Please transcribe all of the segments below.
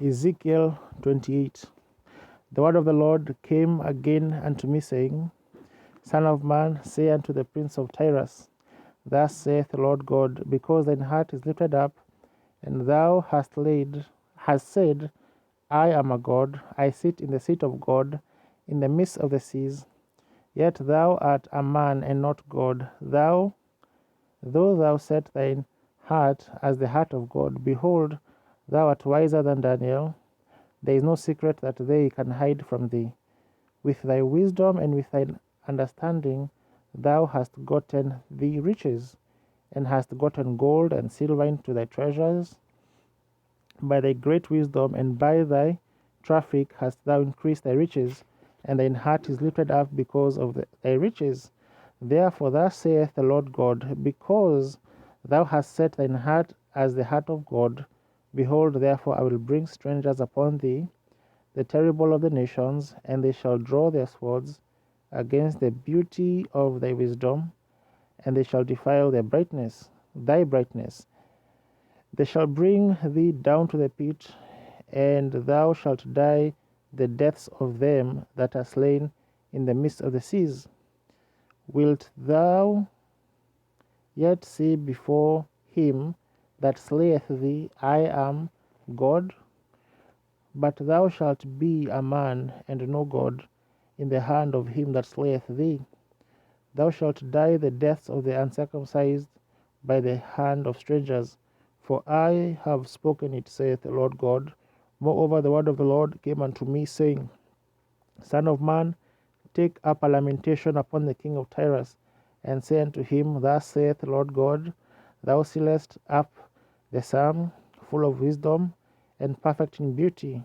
Ezekiel 28. The word of the Lord came again unto me, saying, Son of man, say unto the prince of Tyrus, Thus saith the Lord God, because thine heart is lifted up, and thou hast said, I am a God, I sit in the seat of God, in the midst of the seas. Yet thou art a man and not God. Though thou set thine heart as the heart of God, behold, thou art wiser than Daniel. There is no secret that they can hide from thee. With thy wisdom and with thine understanding thou hast gotten thee riches, and hast gotten gold and silver into thy treasures. By thy great wisdom and by thy traffic hast thou increased thy riches, and thine heart is lifted up because of thy riches. Therefore thus saith the Lord God, because thou hast set thine heart as the heart of God, behold, therefore I will bring strangers upon thee, the terrible of the nations, and they shall draw their swords against the beauty of thy wisdom, and they shall defile thy brightness. They shall bring thee down to the pit, and thou shalt die the deaths of them that are slain in the midst of the seas. Wilt thou yet say before him that slayeth thee, I am God? But thou shalt be a man and no God in the hand of him that slayeth thee. Thou shalt die the deaths of the uncircumcised by the hand of strangers. For I have spoken it, saith the Lord God. Moreover, the word of the Lord came unto me, saying, Son of man, take up a lamentation upon the king of Tyrus, and say unto him, Thus saith the Lord God, Thou sealest up the sum, full of wisdom, and perfect in beauty.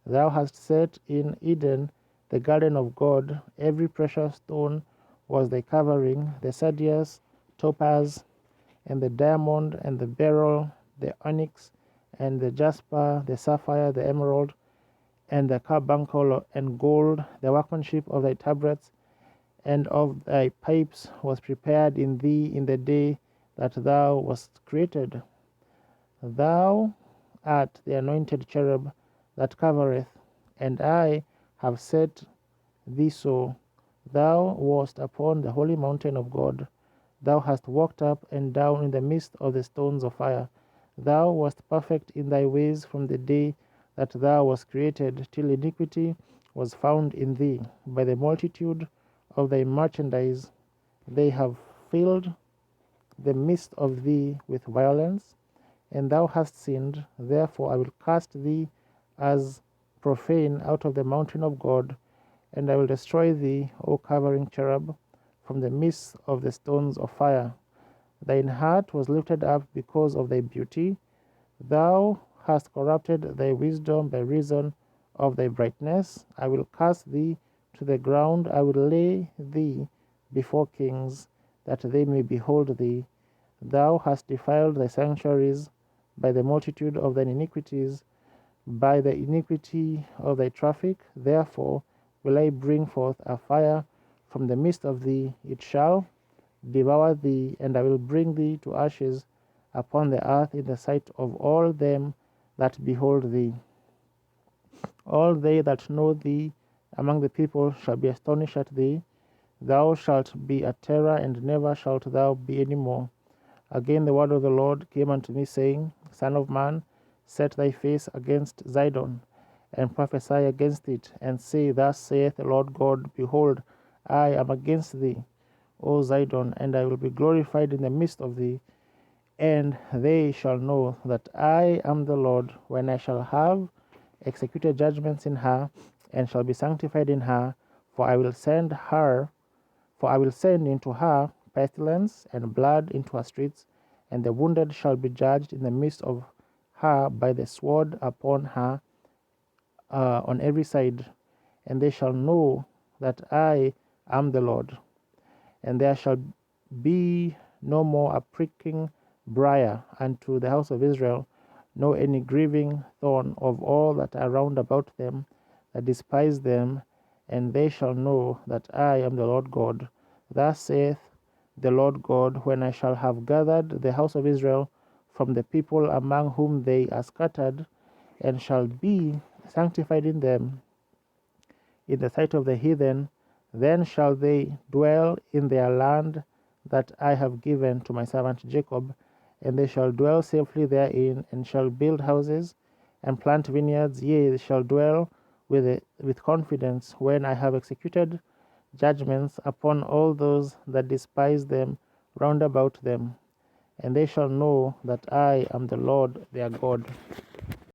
Thou hast set in Eden the garden of God. Every precious stone was thy covering, the sardius, topaz, and the diamond, and the beryl, the onyx, and the jasper, the sapphire, the emerald, and the carbuncle, and gold. The workmanship of thy tabrets and of thy pipes was prepared in thee in the day that thou wast created. Thou art the anointed cherub that covereth, and I have set thee so. Thou wast upon the holy mountain of God. Thou hast walked up and down in the midst of the stones of fire. Thou wast perfect in thy ways from the day that thou wast created, till iniquity was found in thee. By the multitude of thy merchandise they have filled the midst of thee with violence, and thou hast sinned. Therefore I will cast thee as profane out of the mountain of God, and I will destroy thee, O covering cherub, from the midst of the stones of fire. Thine heart was lifted up because of thy beauty. Thou hast corrupted thy wisdom by reason of thy brightness. I will cast thee to the ground. I will lay thee before kings, that they may behold thee. Thou hast defiled thy sanctuaries by the multitude of thine iniquities, by the iniquity of thy traffic. Therefore will I bring forth a fire from the midst of thee. It shall devour thee, and I will bring thee to ashes upon the earth in the sight of all them that behold thee. All they that know thee among the people shall be astonished at thee. Thou shalt be a terror, and never shalt thou be any more. Again the word of the Lord came unto me, saying, Son of man, set thy face against Zidon, and prophesy against it, and say, Thus saith the Lord God, Behold, I am against thee, O Zidon, and I will be glorified in the midst of thee. And they shall know that I am the Lord, when I shall have executed judgments in her, and shall be sanctified in her. For I will send into her pestilence and blood into her streets, and the wounded shall be judged in the midst of her by the sword upon her on every side. And they shall know that I am the Lord. And there shall be no more a pricking briar unto the house of Israel, nor any grieving thorn of all that are round about them that despise them. And they shall know that I am the Lord God. Thus saith the Lord God, when I shall have gathered the house of Israel from the people among whom they are scattered, and shall be sanctified in them in the sight of the heathen. Then shall they dwell in their land that I have given to my servant Jacob, and they shall dwell safely therein, and shall build houses and plant vineyards. Yea, they shall dwell with confidence when I have executed judgments upon all those that despise them round about them. And they shall know that I am the Lord their God.